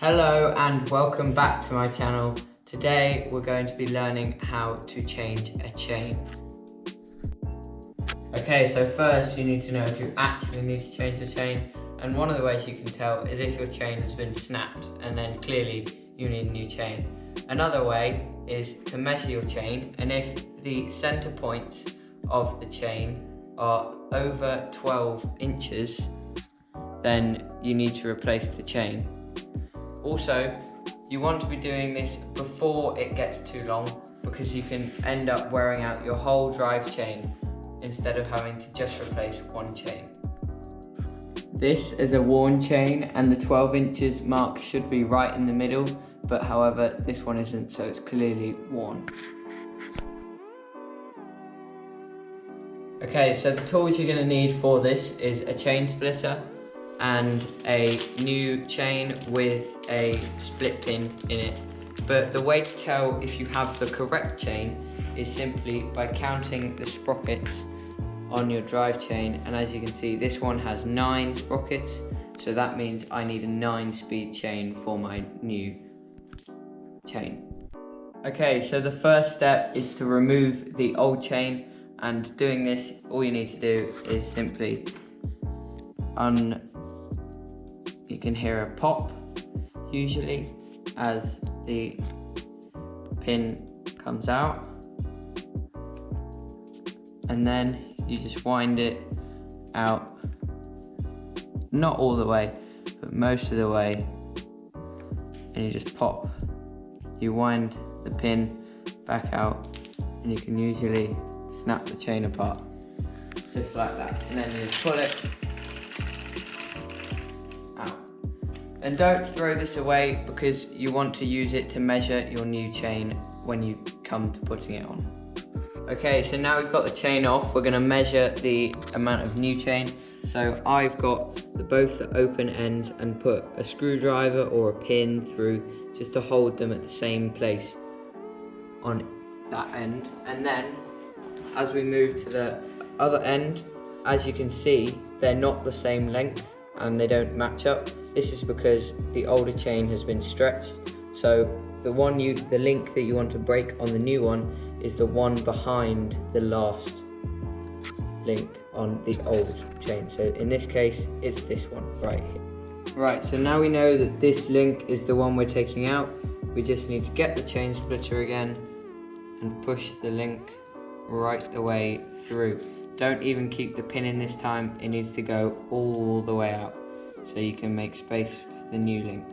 Hello and welcome back to my channel. Today we're going to be learning how to change a chain. Okay, so first you need to know if you actually need to change the chain, and one of the ways you can tell is if your chain has been snapped and then clearly you need a new chain. Another way is to measure your chain, and if the center points of the chain are over 12 inches, then you need to replace the chain. Also, you want to be doing this before it gets too long, because you can end up wearing out your whole drive chain instead of having to just replace one chain. This is a worn chain and the 12 inches mark should be right in the middle, but however this one isn't, so it's clearly worn. Okay, so the tools you're going to need for this is a chain splitter and a new chain with a split pin in it. But the way to tell if you have the correct chain is simply by counting the sprockets on your drive chain, and as you can see this one has 9 sprockets, so that means I need a 9-speed chain for my new chain. Okay, so the first step is to remove the old chain, and doing this all you need to do is simply you can hear a pop usually as the pin comes out, and then you just wind it out, not all the way but most of the way, and you just pop, you wind the pin back out, and you can usually snap the chain apart just like that, and then you just pull it out. And don't throw this away, because you want to use it to measure your new chain when you come to putting it on. Okay, so now we've got the chain off, we're going to measure the amount of new chain. So I've got both the open ends and put a screwdriver or a pin through just to hold them at the same place on that end. And then as we move to the other end, as you can see, they're not the same length and they don't match up. This is because the older chain has been stretched. So the link that you want to break on the new one is the one behind the last link on the old chain. So in this case, it's this one right here. Right, so now we know that this link is the one we're taking out. We just need to get the chain splitter again and push the link right the way through. Don't even keep the pin in this time, it needs to go all the way out so you can make space for the new link.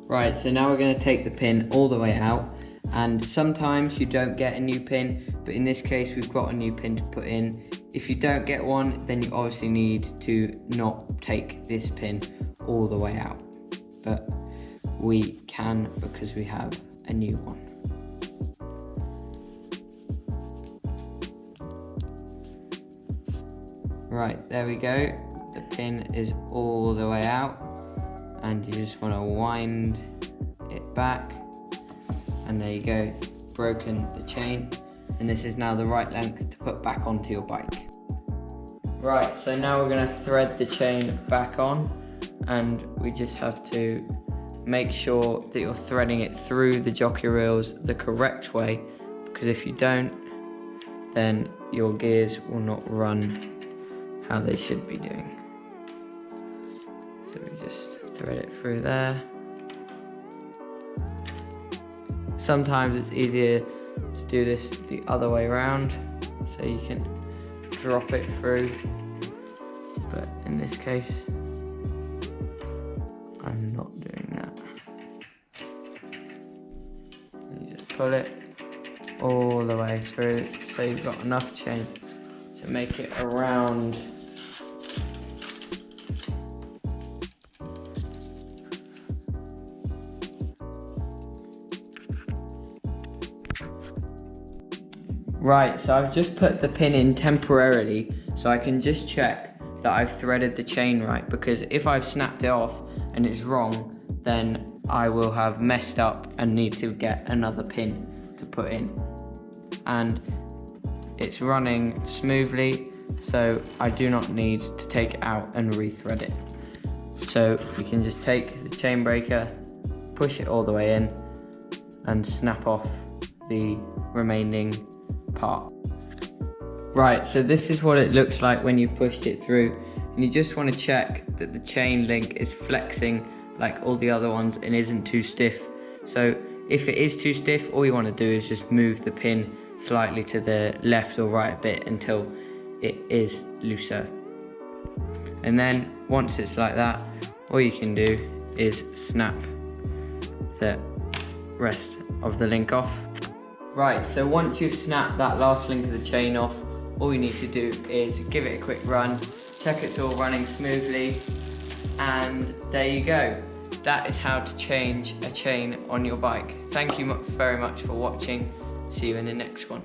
Right, so now we're going to take the pin all the way out, and sometimes you don't get a new pin, but in this case we've got a new pin to put in. If you don't get one, then you obviously need to not take this pin all the way out, but we can because we have a new one. Right, there we go. The pin is all the way out, and you just want to wind it back, and there you go, broken the chain, and this is now the right length to put back onto your bike. Right, so now we're going to thread the chain back on, and we just have to make sure that you're threading it through the jockey reels the correct way, because if you don't, then your gears will not run how they should be doing. So we just thread it through there. Sometimes it's easier to do this the other way around, so you can drop it through, but in this case I'm not doing that. You just pull it all the way through so you've got enough chain to make it around. Right, so I've just put the pin in temporarily so I can just check that I've threaded the chain right, because if I've snapped it off and it's wrong, then I will have messed up and need to get another pin to put in. And it's running smoothly, so I do not need to take it out and rethread it. So we can just take the chain breaker, push it all the way in, and snap off the remaining part. Right, so this is what it looks like when you've pushed it through, and you just want to check that the chain link is flexing like all the other ones and isn't too stiff. So if it is too stiff, all you want to do is just move the pin slightly to the left or right a bit until it is looser. And then once it's like that, all you can do is snap the rest of the link off. Right, so once you've snapped that last link of the chain off, all you need to do is give it a quick run, check it's all running smoothly, and there you go. That is how to change a chain on your bike. Thank you very much for watching. See you in the next one.